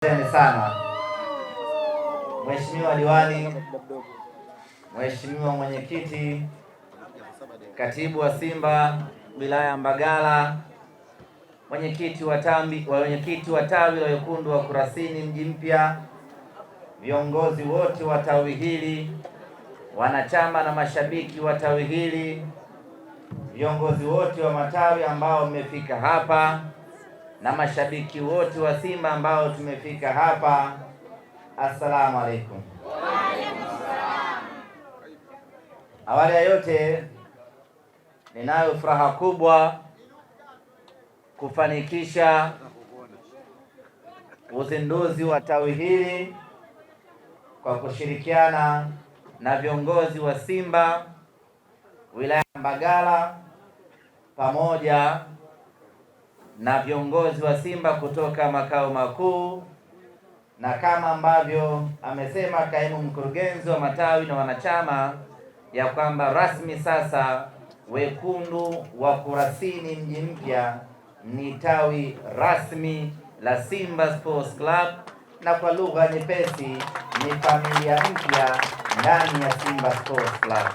Asante sana Mheshimiwa Diwani, Mheshimiwa Mwenyekiti, Katibu wa Simba wilaya Mbagala, Mwenyekiti wa tawi la Wekundu wa Kurasini mji mpya, viongozi wote wa tawi hili, wanachama na mashabiki wa tawi hili, viongozi wote wa matawi ambao mmefika hapa na mashabiki wote wa Simba ambao tumefika hapa, assalamu alaikum. Awali ya yote, ninayo furaha kubwa kufanikisha uzinduzi wa tawi hili kwa kushirikiana na viongozi wa Simba wilaya Mbagala pamoja na viongozi wa Simba kutoka makao makuu, na kama ambavyo amesema kaimu mkurugenzi wa matawi na wanachama ya kwamba rasmi sasa Wekundu wa Kurasini mji mpya ni tawi rasmi la Simba Sports Club, na kwa lugha nyepesi ni familia mpya ndani ya Simba Sports Club.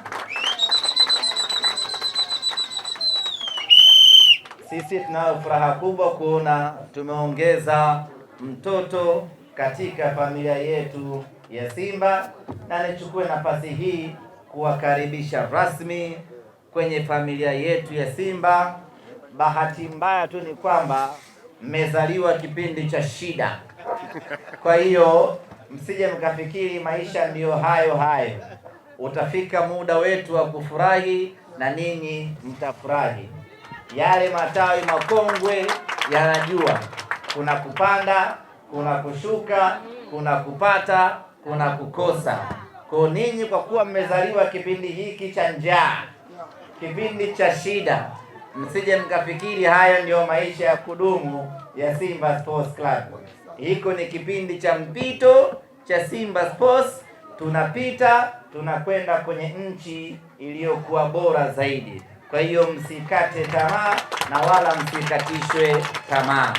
Sisi tunayo furaha kubwa kuona tumeongeza mtoto katika familia yetu ya Simba, na nichukue nafasi hii kuwakaribisha rasmi kwenye familia yetu ya Simba. Bahati mbaya tu ni kwamba mmezaliwa kipindi cha shida, kwa hiyo msije mkafikiri maisha ndiyo hayo hayo. Utafika muda wetu wa kufurahi na ninyi mtafurahi. Yale matawi makongwe yanajua kuna kupanda, kuna kushuka, kuna kupata, kuna kukosa. Kwa ninyi, kwa kuwa mmezaliwa kipindi hiki cha njaa, kipindi cha shida, msije mkafikiri haya ndio maisha ya kudumu ya Simba Sports Club. Hiko ni kipindi cha mpito cha Simba Sports. Tunapita, tunakwenda kwenye nchi iliyokuwa bora zaidi. Kwa hiyo msikate tamaa na wala msikatishwe tamaa.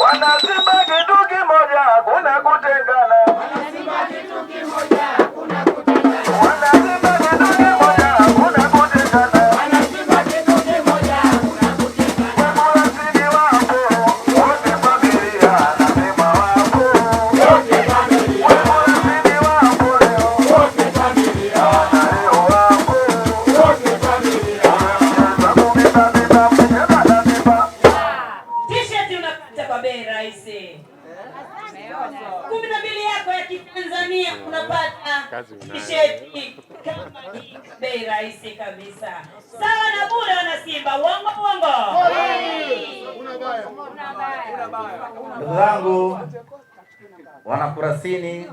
Wana Simba kitu kimoja, hakuna kutengana. Wana Simba kitu kimoja, hakuna kutengana. Wana Simba kitu kimoja, hakuna kutengana. Wana Simba kitu kimoja, hakuna kutengana. Kurasini wako, wote familia na Simba wako. Wote familia. Kurasini wako leo, Wote familia. na leo wako. Wote familia. Mcheza Simba, mcheza na Simba. T-shirt unapata kwa bei rahisi. 12 yako ya Kitanzania unapata t-shirt kama hii bei rahisi kabisa. Sawa na bure, wana Simba. Uongo. Ndugu zangu wana Kurasini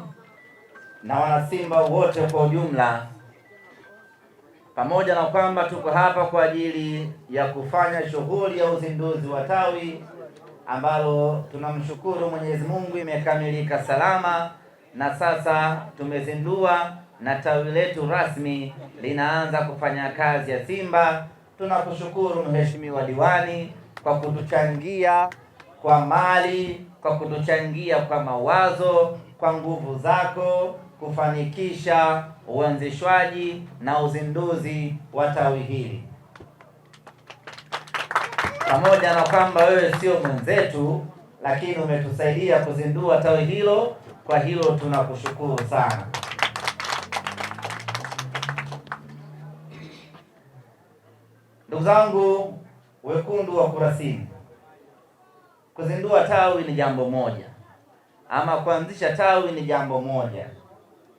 na wana Simba wote kwa ujumla, pamoja na kwamba tuko hapa kwa ajili ya kufanya shughuli ya uzinduzi wa tawi ambalo tunamshukuru Mwenyezi Mungu imekamilika salama, na sasa tumezindua na tawi letu rasmi linaanza kufanya kazi ya Simba. Tunakushukuru Mheshimiwa Diwani kwa kutuchangia kwa mali, kwa kutuchangia kwa mawazo, kwa nguvu zako kufanikisha uanzishwaji na uzinduzi wa tawi hili. Pamoja na kwamba wewe sio mwenzetu, lakini umetusaidia kuzindua tawi hilo. Kwa hilo tunakushukuru sana. Ndugu zangu Wekundu wa Kurasini, kuzindua tawi ni jambo moja, ama kuanzisha tawi ni jambo moja,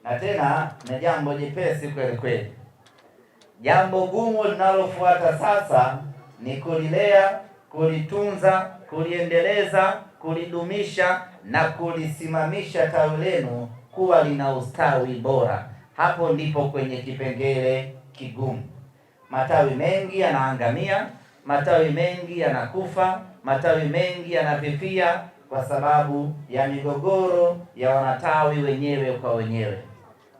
na tena ni jambo jepesi kweli kweli. Jambo gumu linalofuata sasa ni kulilea, kulitunza, kuliendeleza, kulidumisha na kulisimamisha tawi lenu kuwa lina ustawi bora. Hapo ndipo kwenye kipengele kigumu. Matawi mengi yanaangamia, matawi mengi yanakufa, matawi mengi yanafifia kwa sababu ya migogoro ya wanatawi wenyewe kwa wenyewe.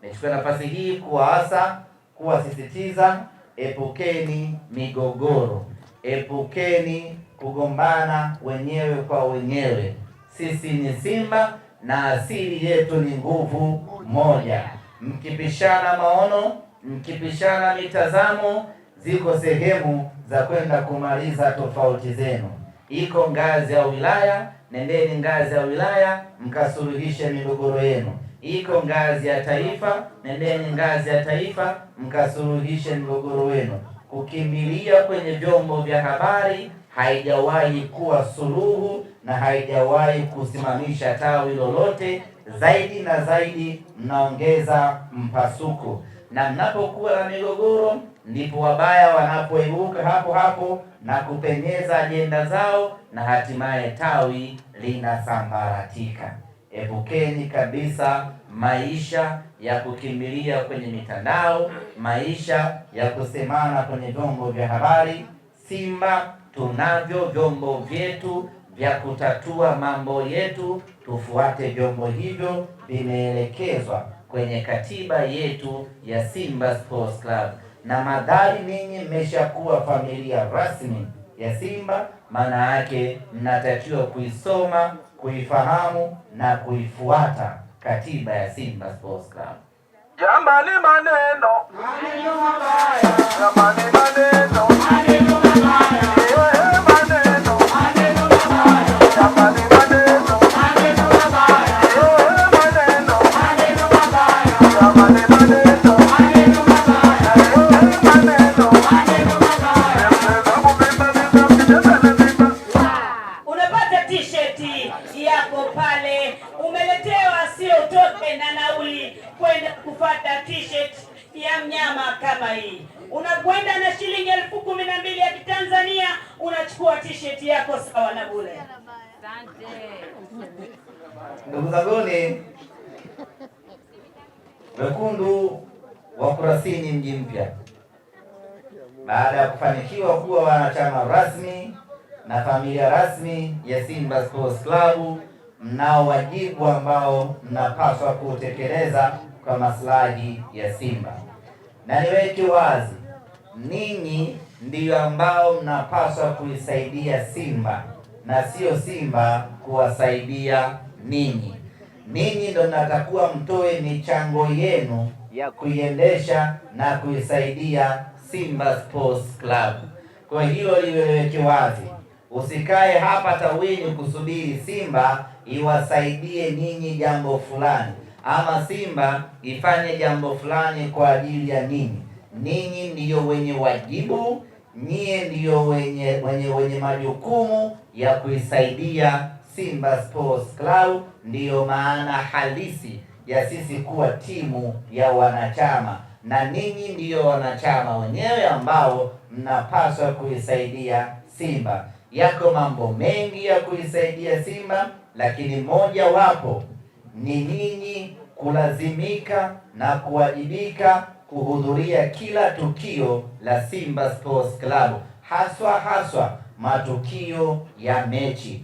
Nichukue nafasi hii kuwaasa, kuwasisitiza, epukeni migogoro, epukeni kugombana wenyewe kwa wenyewe. Sisi ni Simba na asili yetu ni nguvu moja. Mkipishana maono, mkipishana mitazamo, ziko sehemu za kwenda kumaliza tofauti zenu. Iko ngazi ya wilaya, nendeni ngazi ya wilaya mkasuluhishe migogoro yenu. Iko ngazi ya taifa, nendeni ngazi ya taifa mkasuluhishe migogoro wenu. Kukimbilia kwenye vyombo vya habari haijawahi kuwa suluhu na haijawahi kusimamisha tawi lolote. Zaidi na zaidi mnaongeza mpasuko, na mnapokuwa na migogoro ndipo wabaya wanapoibuka hapo hapo na kupenyeza ajenda zao na hatimaye tawi linasambaratika. Epukeni kabisa maisha ya kukimbilia kwenye mitandao, maisha ya kusemana kwenye vyombo vya habari. Simba tunavyo vyombo vyetu vya kutatua mambo yetu, tufuate vyombo hivyo, vimeelekezwa kwenye katiba yetu ya Simba Sports Club. Na madhari ninyi mmeshakuwa familia rasmi ya Simba, maana yake mnatakiwa kuisoma, kuifahamu na kuifuata katiba ya Simba Sports Club. Jamani maneno, Maneno mabaya, jamani maneno, maneno mabaya, maneno, maneno mabaya, jamani maneno, maneno mabaya, maneno, maneno mabaya, jamani maneno, maneno mabaya, maneno, maneno mabaya. Unapata t-shirt yako pale, umeletewa, sio utoke na nauli kwenda kupata t-shirt ya mnyama kama hii. Unakwenda na shilingi 12,000 ya Kitanzania, unachukua t-shirt yako sawa na bure. Ndugu zanguni, wekundu wa Kurasini mji mpya, baada ya kufanikiwa kuwa wanachama rasmi na familia rasmi ya Simba Sports Club, mnao wajibu ambao mnapaswa kutekeleza kwa maslahi ya Simba. Na niweke wazi, ninyi ndiyo ambao mnapaswa kuisaidia Simba na sio Simba kuwasaidia ninyi. Ninyi ndio mnatakuwa mtoe michango yenu ya kuiendesha na kuisaidia Simba Sports Club. Kwa hilo liweke wazi. Usikae hapa tawini kusubiri Simba iwasaidie ninyi jambo fulani, ama Simba ifanye jambo fulani kwa ajili ya ninyi. Ninyi ndiyo wenye wajibu, nyie ndiyo wenye majukumu ya kuisaidia Simba Sports Club. Ndiyo maana halisi ya sisi kuwa timu ya wanachama, na ninyi ndiyo wanachama wenyewe ambao mnapaswa kuisaidia Simba. Yako mambo mengi ya kuisaidia Simba, lakini moja wapo ni ninyi kulazimika na kuwajibika kuhudhuria kila tukio la Simba Sports Club, haswa matukio ya mechi.